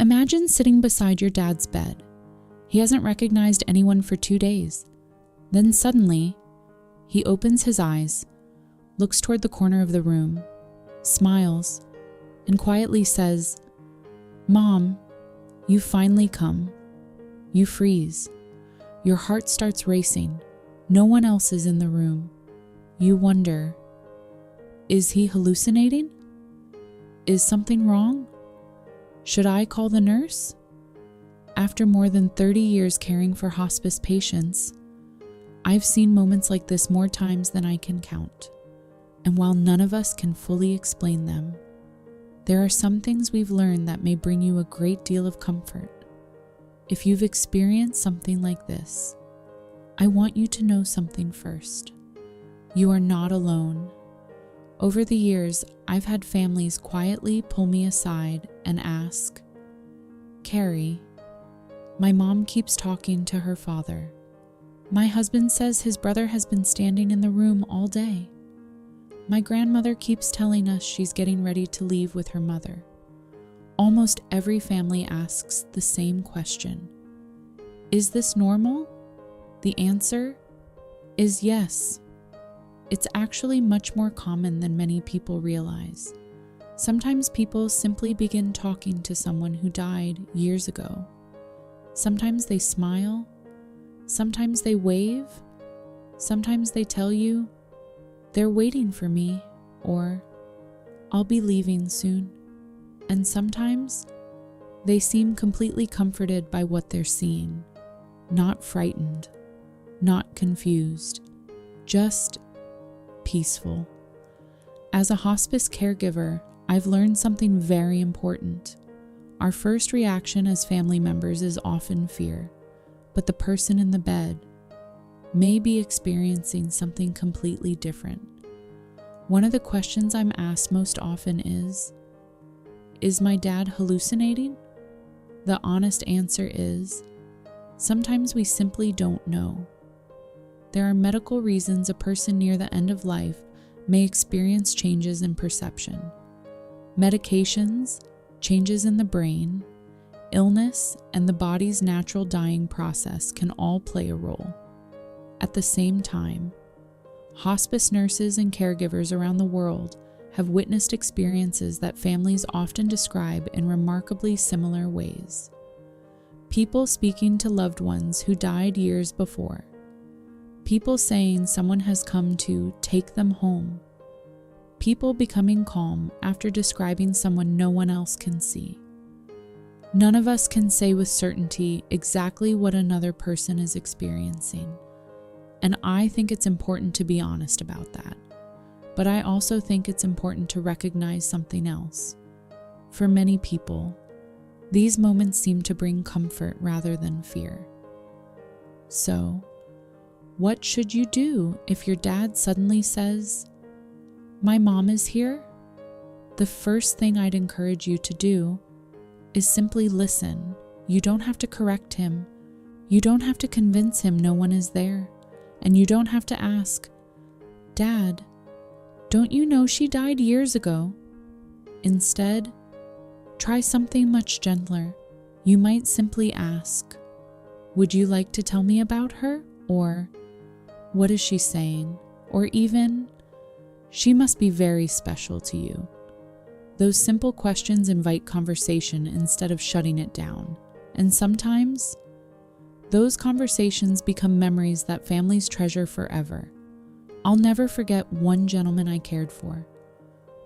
Imagine sitting beside your dad's bed. He hasn't recognized anyone for 2 days. Then suddenly, he opens his eyes, looks toward the corner of the room, smiles, and quietly says, "Mom, you finally come." You freeze. Your heart starts racing. No one else is in the room. You wonder, is he hallucinating? Is something wrong? Should I call the nurse? After more than 30 years caring for hospice patients, I've seen moments like this more times than I can count. And while none of us can fully explain them, there are some things we've learned that may bring you a great deal of comfort. If you've experienced something like this, I want you to know something first. You are not alone. Over the years, I've had families quietly pull me aside and ask, "Carrie, my mom keeps talking to her father. My husband says his brother has been standing in the room all day. My grandmother keeps telling us she's getting ready to leave with her mother." Almost every family asks the same question. Is this normal? The answer is yes. It's actually much more common than many people realize. Sometimes people simply begin talking to someone who died years ago. Sometimes they smile. Sometimes they wave. Sometimes they tell you, "They're waiting for me," or "I'll be leaving soon." And sometimes they seem completely comforted by what they're seeing, not frightened, not confused, just peaceful. As a hospice caregiver, I've learned something very important. Our first reaction as family members is often fear, but the person in the bed may be experiencing something completely different. One of the questions I'm asked most often is my dad hallucinating? The honest answer is, sometimes we simply don't know. There are medical reasons a person near the end of life may experience changes in perception. Medications, changes in the brain, illness, and the body's natural dying process can all play a role. At the same time, hospice nurses and caregivers around the world have witnessed experiences that families often describe in remarkably similar ways. People speaking to loved ones who died years before. People saying someone has come to take them home. People becoming calm after describing someone no one else can see. None of us can say with certainty exactly what another person is experiencing, and I think it's important to be honest about that. But I also think it's important to recognize something else. For many people, these moments seem to bring comfort rather than fear. So, what should you do if your dad suddenly says, "My mom is here"? The first thing I'd encourage you to do is simply listen. You don't have to correct him. You don't have to convince him no one is there. And you don't have to ask, "Dad, don't you know she died years ago?" Instead, try something much gentler. You might simply ask, "Would you like to tell me about her?" Or, "What is she saying?" Or even, "She must be very special to you." Those simple questions invite conversation instead of shutting it down. And sometimes, those conversations become memories that families treasure forever. I'll never forget one gentleman I cared for.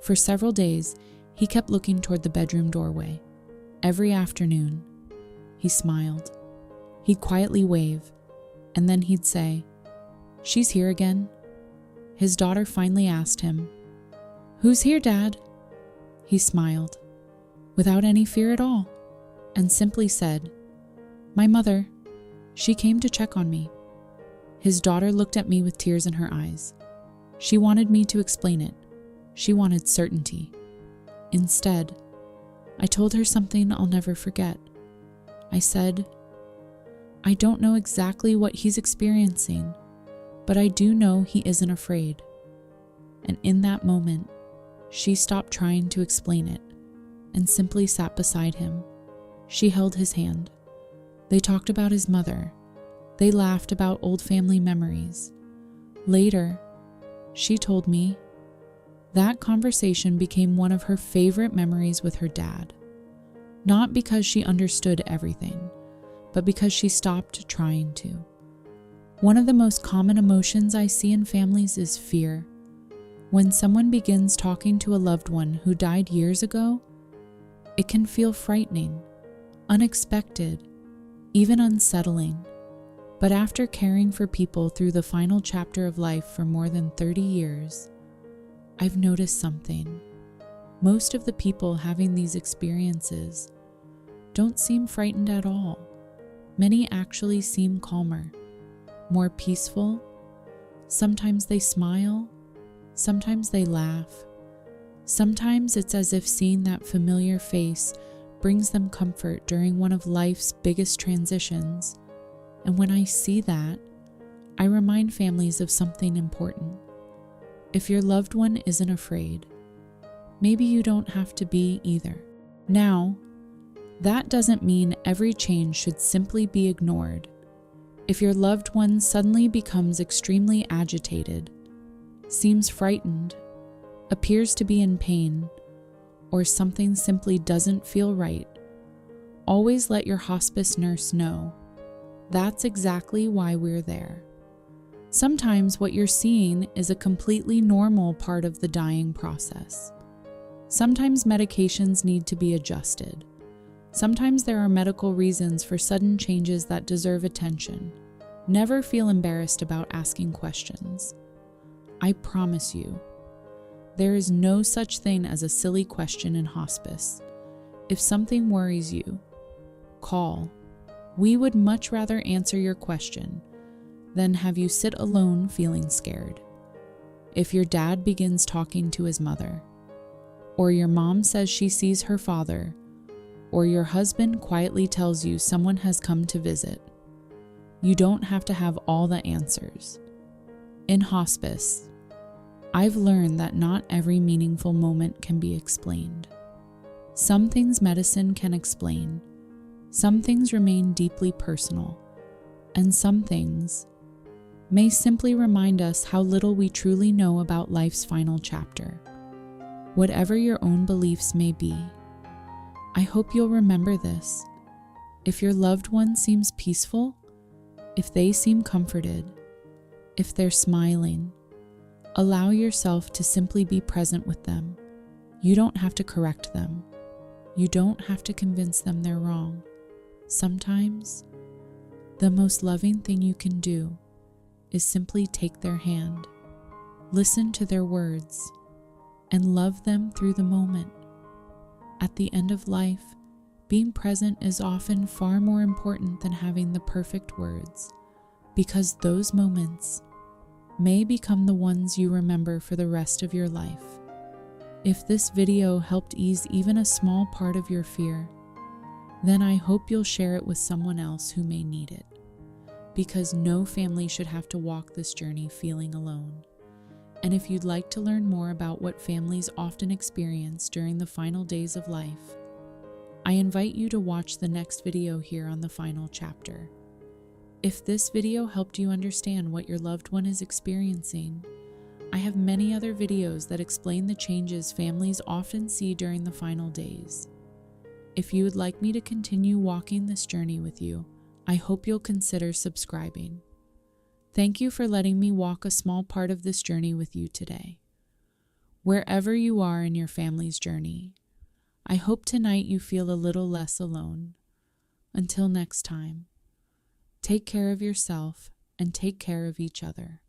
For several days, he kept looking toward the bedroom doorway. Every afternoon, he smiled. He'd quietly wave, and then he'd say, "She's here again." His daughter finally asked him, "Who's here, Dad?" He smiled, without any fear at all, and simply said, "My mother. She came to check on me." His daughter looked at me with tears in her eyes. She wanted me to explain it. She wanted certainty. Instead, I told her something I'll never forget. I said, "I don't know exactly what he's experiencing, but I do know he isn't afraid." And in that moment, she stopped trying to explain it and simply sat beside him. She held his hand. They talked about his mother. They laughed about old family memories. Later, she told me that conversation became one of her favorite memories with her dad. Not because she understood everything, but because she stopped trying to. One of the most common emotions I see in families is fear. When someone begins talking to a loved one who died years ago, it can feel frightening, unexpected, even unsettling. But after caring for people through the final chapter of life for more than 30 years, I've noticed something. Most of the people having these experiences don't seem frightened at all. Many actually seem calmer, more peaceful. Sometimes they smile, sometimes they laugh. Sometimes it's as if seeing that familiar face brings them comfort during one of life's biggest transitions. And when I see that, I remind families of something important. If your loved one isn't afraid, maybe you don't have to be either. Now, that doesn't mean every change should simply be ignored. If your loved one suddenly becomes extremely agitated, seems frightened, appears to be in pain, or something simply doesn't feel right, always let your hospice nurse know. That's exactly why we're there. Sometimes what you're seeing is a completely normal part of the dying process. Sometimes medications need to be adjusted. Sometimes there are medical reasons for sudden changes that deserve attention. Never feel embarrassed about asking questions. I promise you, there is no such thing as a silly question in hospice. If something worries you, call. We would much rather answer your question than have you sit alone feeling scared. If your dad begins talking to his mother, or your mom says she sees her father, or your husband quietly tells you someone has come to visit, you don't have to have all the answers. In hospice, I've learned that not every meaningful moment can be explained. Some things medicine can explain. Some things remain deeply personal, and some things may simply remind us how little we truly know about life's final chapter. Whatever your own beliefs may be, I hope you'll remember this. If your loved one seems peaceful, if they seem comforted, if they're smiling, allow yourself to simply be present with them. You don't have to correct them. You don't have to convince them they're wrong. Sometimes, the most loving thing you can do is simply take their hand, listen to their words, and love them through the moment. At the end of life, being present is often far more important than having the perfect words, because those moments may become the ones you remember for the rest of your life. If this video helped ease even a small part of your fear, then I hope you'll share it with someone else who may need it, because no family should have to walk this journey feeling alone. And if you'd like to learn more about what families often experience during the final days of life, I invite you to watch the next video here on the final chapter. If this video helped you understand what your loved one is experiencing, I have many other videos that explain the changes families often see during the final days. If you would like me to continue walking this journey with you, I hope you'll consider subscribing. Thank you for letting me walk a small part of this journey with you today. Wherever you are in your family's journey, I hope tonight you feel a little less alone. Until next time, take care of yourself and take care of each other.